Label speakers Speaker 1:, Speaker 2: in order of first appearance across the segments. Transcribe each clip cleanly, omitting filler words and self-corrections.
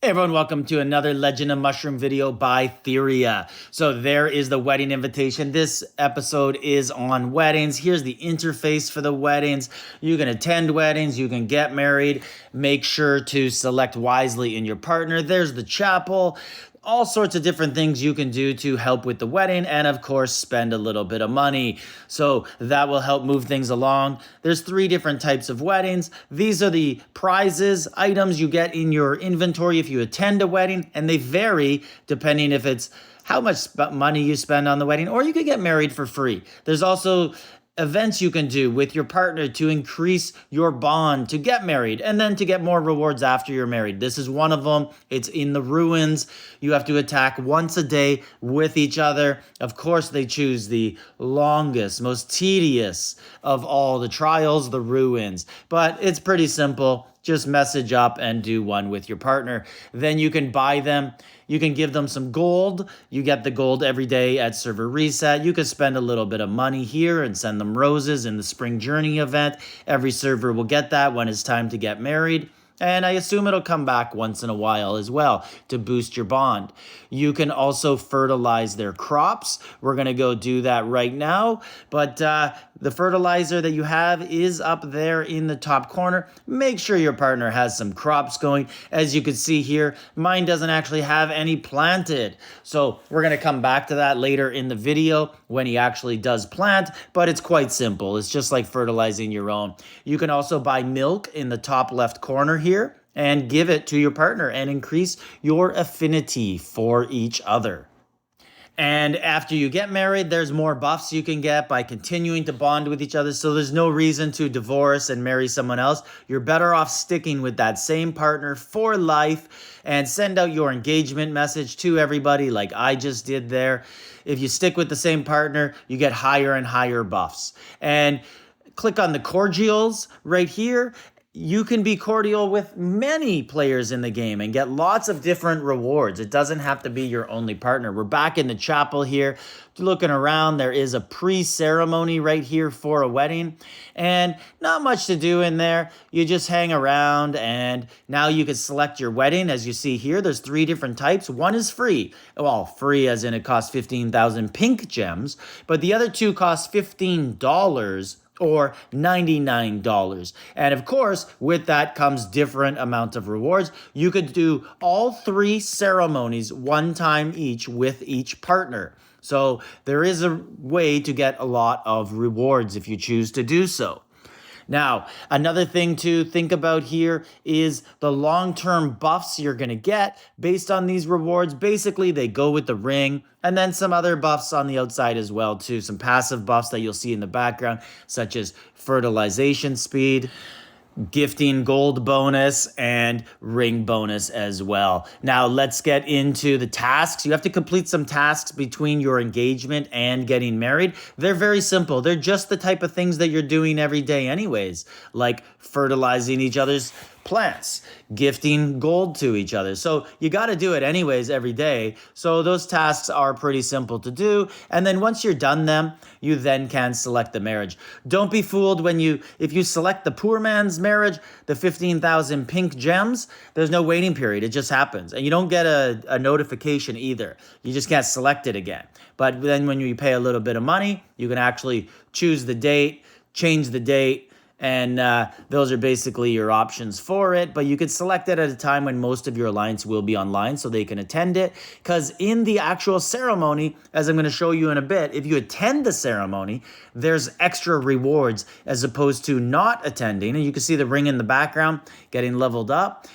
Speaker 1: Hey everyone, welcome to another Legend of Mushroom video by Theria. So there is the wedding invitation. This episode is on weddings. Here's the interface for the weddings. You can attend weddings, you can get married. Make sure to select wisely in your partner. There's the chapel. All sorts of different things you can do to help with the wedding and of course spend a little bit of money. So that will help move things along. There's 3 different types of weddings. These are the prizes, items you get in your inventory if you attend a wedding, and they vary depending if it's how much money you spend on the wedding, or you could get married for free. There's also events you can do with your partner to increase your bond, to get married, and then to get more rewards after you're married. This is one of them. It's in the ruins. You have to attack once a day with each other. Of course, they choose the longest, most tedious of all the trials, the ruins. But it's pretty simple. Just message up and do one with your partner. Then you can buy them. You can give them some gold. You get the gold every day at server reset. You could spend a little bit of money here and send them roses in the spring journey event. Every server will get that when it's time to get married. And I assume it'll come back once in a while as well to boost your bond. You can also fertilize their crops. We're going to go do that right now. But the fertilizer that you have is up there in the top corner. Make sure your partner has some crops going. As you can see here, mine doesn't actually have any planted. So we're going to come back to that later in the video when he actually does plant. But it's quite simple. It's just like fertilizing your own. You can also buy milk in the top left corner here and give it to your partner and increase your affinity for each other. And after you get married, there's more buffs you can get by continuing to bond with each other. So there's no reason to divorce and marry someone else. You're better off sticking with that same partner for life and send out your engagement message to everybody like I just did there. If you stick with the same partner, you get higher and higher buffs. And click on the cordials right here. You can be cordial with many players in the game and get lots of different rewards. It doesn't have to be your only partner. We're back in the chapel here. Looking around, there is a pre-ceremony right here for a wedding. And not much to do in there. You just hang around, and now you can select your wedding. As you see here, there's 3 different types. One is free. Well, free as in it costs 15,000 pink gems. But the other 2 cost $15. Or $99. And of course, with that comes different amounts of rewards. You could do all 3 ceremonies one time each with each partner. So there is a way to get a lot of rewards if you choose to do so. Now, another thing to think about here is the long-term buffs you're going to get based on these rewards. Basically, they go with the ring, and then some other buffs on the outside as well, too. Some passive buffs that you'll see in the background, such as fertilization speed, gifting gold bonus, and ring bonus as well. Now let's get into the tasks. You have to complete some tasks between your engagement and getting married. They're very simple. They're just the type of things that you're doing every day anyways, like fertilizing each other's plants, gifting gold to each other. So you got to do it anyways every day. So those tasks are pretty simple to do. And then once you're done them, you then can select the marriage. Don't be fooled if you select the poor man's marriage, the 15,000 pink gems, there's no waiting period. It just happens. And you don't get a notification either. You just can't select it again. But then when you pay a little bit of money, you can actually choose the date, change the date, and those are basically your options for it. But you could select it at a time when most of your alliance will be online so they can attend it. Because in the actual ceremony, as I'm going to show you in a bit, if you attend the ceremony, there's extra rewards as opposed to not attending. And you can see the ring in the background getting leveled up.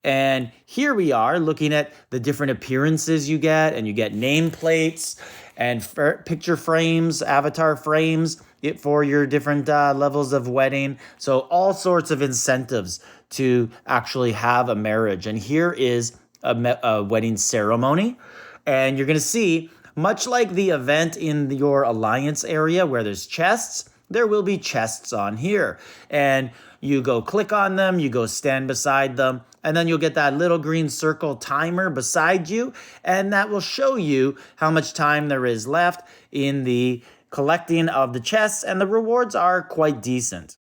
Speaker 1: And here we are looking at the different appearances you get, and you get nameplates and picture frames, avatar frames for your different levels of wedding. So all sorts of incentives to actually have a marriage. And here is a wedding ceremony. And you're going to see, much like the event in your alliance area where there's chests, there will be chests on here. And you go click on them, you go stand beside them, and then you'll get that little green circle timer beside you, and that will show you how much time there is left in the collecting of the chests, and the rewards are quite decent.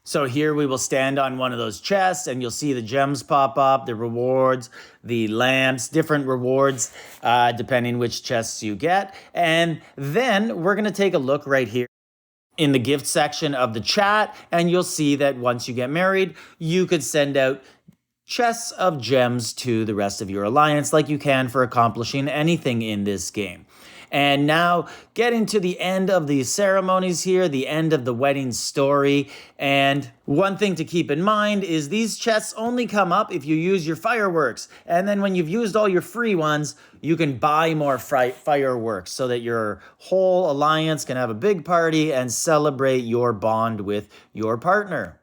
Speaker 1: So here we will stand on one of those chests and you'll see the gems pop up, the rewards, the lamps, different rewards, depending which chests you get. And then we're going to take a look right here in the gift section of the chat, and you'll see that once you get married, you could send out chests of gems to the rest of your alliance like you can for accomplishing anything in this game. And now getting to the end of the ceremonies here, the end of the wedding story. And one thing to keep in mind is these chests only come up if you use your fireworks. And then when you've used all your free ones, you can buy more fireworks so that your whole alliance can have a big party and celebrate your bond with your partner.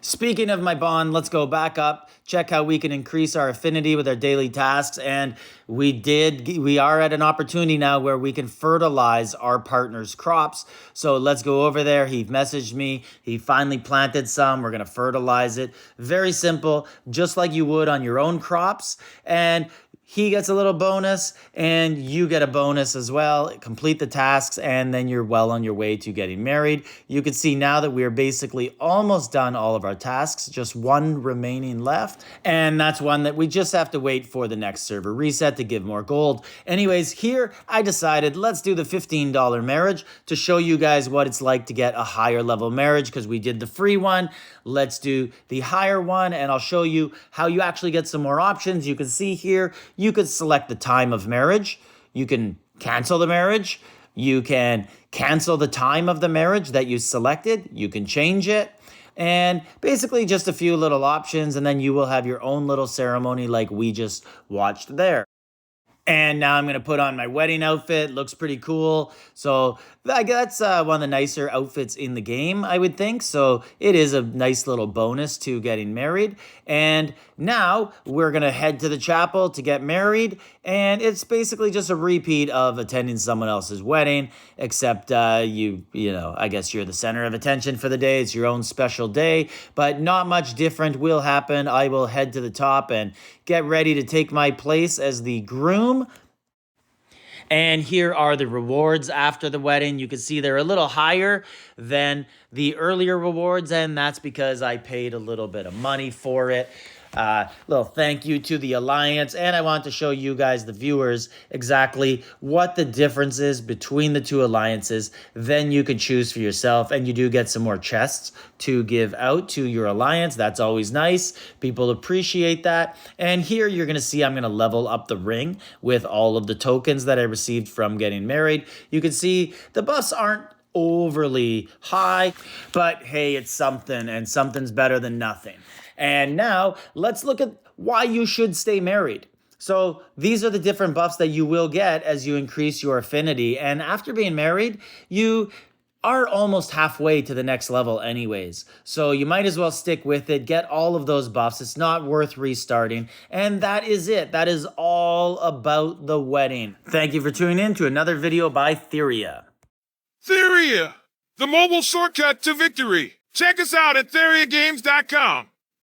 Speaker 1: Speaking of my bond, let's go back up, check how we can increase our affinity with our daily tasks. And we are at an opportunity now where we can fertilize our partner's crops. So let's go over there. He messaged me. He finally planted some. We're going to fertilize it. Very simple, just like you would on your own crops. And he gets a little bonus and you get a bonus as well. Complete the tasks and then you're well on your way to getting married. You can see now that we're basically almost done all of our tasks, just one remaining left. And that's one that we just have to wait for the next server reset to give more gold. Anyways, here I decided let's do the $15 marriage to show you guys what it's like to get a higher level marriage, because we did the free one. Let's do the higher one and I'll show you how you actually get some more options. You can see here, you could select the time of marriage. You can cancel the marriage. You can cancel the time of the marriage that you selected. You can change it. And basically just a few little options, and then you will have your own little ceremony like we just watched there. And now I'm going to put on my wedding outfit. Looks pretty cool. So that's one of the nicer outfits in the game, I would think. So it is a nice little bonus to getting married. And now we're going to head to the chapel to get married. And it's basically just a repeat of attending someone else's wedding, except I guess you're the center of attention for the day. It's your own special day, but not much different will happen. I will head to the top and get ready to take my place as the groom. And here are the rewards after the wedding. You can see they're a little higher than the earlier rewards, and that's because I paid a little bit of money for it. Little thank you to the alliance, and I want to show you guys, the viewers, exactly what the difference is between the two alliances. Then you can choose for yourself, and you do get some more chests to give out to your alliance. That's always nice. People appreciate that. And here you're going to see I'm going to level up the ring with all of the tokens that I received from getting married. You can see the buffs aren't overly high, but hey, it's something, and something's better than nothing. And now let's look at why you should stay married. So these are the different buffs that you will get as you increase your affinity. And after being married, you are almost halfway to the next level anyways. So you might as well stick with it, get all of those buffs. It's not worth restarting. And that is it. That is all about the wedding. Thank you for tuning in to another video by Theria.
Speaker 2: Theria, the mobile shortcut to victory. Check us out at TheriaGames.com.